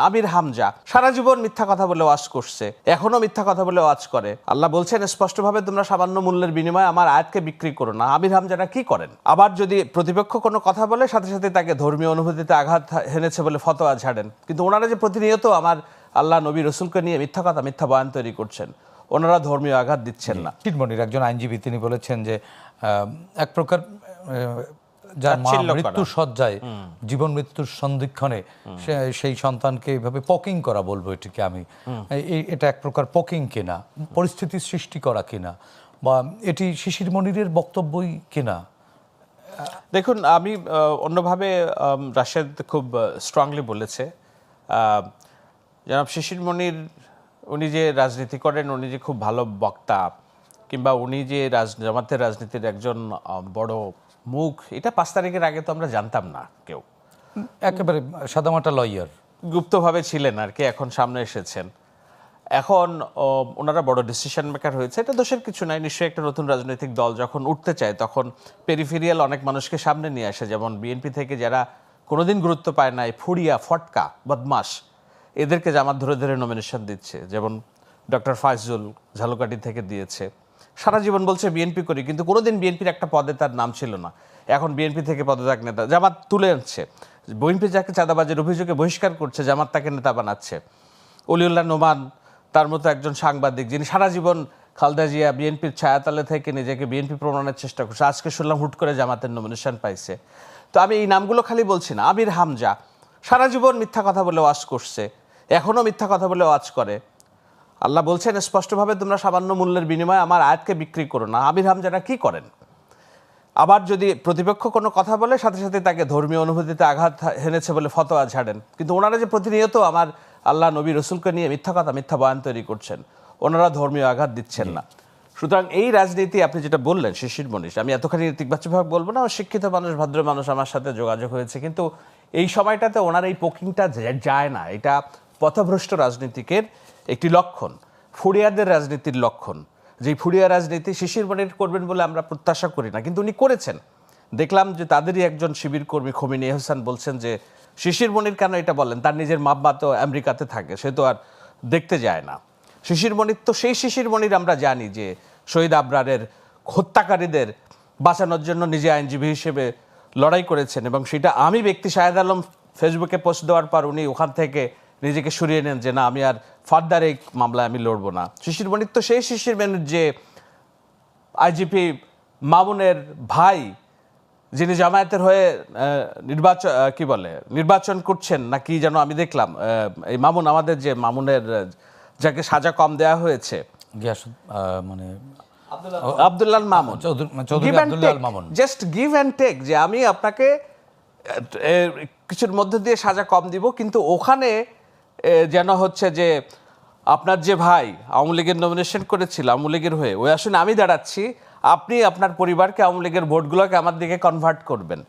আমির হামজা সারা জীবন মিথ্যা কথা বলে ওয়াজ করছে, এখনো মিথ্যা কথা বলে ওয়াজ করে। আল্লাহ বলছেন স্পষ্টভাবে, তোমরা সামান্য মূল্যের বিনিময়ে আমার আয়াতকে বিক্রি করো না। আমির হামজারা কি করেন? আবার যদি প্রতিপক্ষ কোনো কথা বলে সাথে সাথে তাকে ধর্মীয় অনুভূতিতে আঘাত হেনেছে বলে ফতোয়া ঝাড়েন। কিন্তু ওনারা যে প্রতিনিয়ত আমার আল্লাহ নবী রসুলকে নিয়ে মিথ্যা কথা, মিথ্যা বয়ান তৈরি করছেন, ওনারা ধর্মীয় আঘাত দিচ্ছেন না। মনির একজন আইনজীবী, তিনি বলেছেন যে এক প্রকার যার মা মৃত্যুর শয্যায়, জীবন মৃত্যুর সন্ধিক্ষণে সেই সন্তানকে এইভাবে পকিং করা, বলবো এটিকে আমি, এটা এক প্রকার পকিং কিনা, পরিস্থিতির সৃষ্টি করা কিনা, বা এটি শিশির মনিরের বক্তব্যই কিনা? দেখুন, আমি অন্যভাবে রাশেদ খুব স্ট্রংলি বলেছে। জনাব শিশির মনির, উনি যে রাজনীতি করেন, উনি যে খুব ভালো বক্তা, কিংবা উনি যে জামাতের রাজনীতির একজন বড় মুখ, এটা 5 তারিখের আগে তো আমরা জানতাম না কেউ। একেবারে সাদামাটা লয়ার, গুপ্তভাবে ছিলেন আর কি, এখন সামনে এসেছেন। এখন ওনারা বড় ডিসিশন মেকার হয়েছে, এটা দোষের কিছু নাই। নিশ্চয়ই একটা নতুন রাজনৈতিক দল যখন উঠতে চায়, তখন পেরিফেরিয়াল অনেক মানুষকে সামনে নিয়ে আসে। যেমন বিএনপি থেকে যারা কোনোদিন গুরুত্ব পায় নাই, ফুরিয়া, ফটকা, বদমাস, এদেরকে জামাত ধরে ধরে নমিনেশন দিচ্ছে। যেমন ডক্টর ফাইজুল ঝালকাঠি থেকে দিয়েছে। সারা জীবন বলছে বিএনপি করি, কিন্তু কোনোদিন বিএনপির একটা পদে তার নাম ছিল না। এখন বিএনপি থেকে পদত্যাগ নেতা জামাত তুলে আনছে। বিএনপি যাকে চাঁদাবাজের অভিযোগে বহিষ্কার করছে, জামাত তাকে নেতা বানাচ্ছে। অলিউল্লাহ নোমান, তার মতো একজন সাংবাদিক, যিনি সারা জীবন খালেদা জিয়া বিএনপির ছায়াতলে থেকে নিজেকে বিএনপি প্রমাণের চেষ্টা করছে, আজকে শুনলাম হুট করে জামাতের নমিনেশন পাইছে। তো আমি এই নামগুলো খালি বলছি না। আমির হামজা সারা জীবন মিথ্যা কথা বলে ওয়াজ করছে, এখনো মিথ্যা কথা বলে ওয়াজ করে। আল্লাহ বলছেন স্পষ্টভাবে, তোমরা সামান্য মূল্যের বিনিময়ে আমার আয়াতকে বিক্রি করো না। আমির হামজারা কি করেন? আবার যদি প্রতিপক্ষ কোনো কথা বলে সাথে সাথে তাকে ধর্মীয় অনুভূতিতে আঘাত হেনেছে বলে ফতোয়া ঝাড়েন। কিন্তু ওনারা যে প্রতিনিয়ত আমার আল্লাহ নবী রসুলকে নিয়ে মিথ্যা কথা, মিথ্যা বয়ান তৈরি করছেন, ওনারা ধর্মীয় আঘাত দিচ্ছেন না। সুতরাং এই রাজনীতি, আপনি যেটা বললেন শিশির মনীষ, আমি এতখানি ইতিবাচকভাবে বলবো না, শিক্ষিত মানুষ, ভদ্র মানুষ আমার সাথে যোগাযোগ হয়েছে, কিন্তু এই সময়টাতে ওনার এই পোকিংটা যায় না। এটা পথভ্রষ্ট রাজনীতিকের একটি লক্ষণ, ফুরিয়াদের রাজনীতির লক্ষণ। যে ফুরিয়া রাজনীতি শিশির মনির করবেন বলে আমরা প্রত্যাশা করি না, কিন্তু উনি করেছেন। দেখলাম যে তাদেরই একজন শিবির কর্মী খমিনী এহসান বলছেন যে শিশির মনির কেন এটা বলেন, তার নিজের মাম্মা তো আমেরিকাতে থাকে, সে তো আর দেখতে যায় না। শিশির মনির তো সেই শিশির মনির আমরা জানি যে শহীদ আবরারের হত্যাকারীদের বাঁচানোর জন্য নিজে আইনজীবী হিসেবে লড়াই করেছেন, এবং সেটা আমি ব্যক্তি শাহেদ আলম ফেসবুকে পোস্ট দেওয়ার পর উনি ওখান থেকে নিজেকে সরিয়ে নেন যে না, আমি আর ফার্দার এই মামলায় আমি লড়বো না। শিশির মনির তো সেই শিশির মনির যে আইজিপি মামুনের ভাই, যিনি জামায়াতের হয়ে নির্বাচন করছেন না কি যেন আমি দেখলাম। এই মামুন, আমাদের যে মামুনের, যাকে সাজা কম দেওয়া হয়েছে, মানে Abdullah Mamun, just give and take, যে আমি আপনাকে কিছুর মধ্যে দিয়ে সাজা কম দিব, কিন্তু ওখানে যেন হচ্ছে যে আপনার যে ভাই আওয়ামী লীগের নমিনেশন করেছিল আওয়ামী লীগের হয়ে, ওই আসলে আমি দাঁড়াচ্ছি, আপনি আপনার পরিবারকে আওয়ামী লীগের ভোটগুলোকে আমার দিকে কনভার্ট করবেন।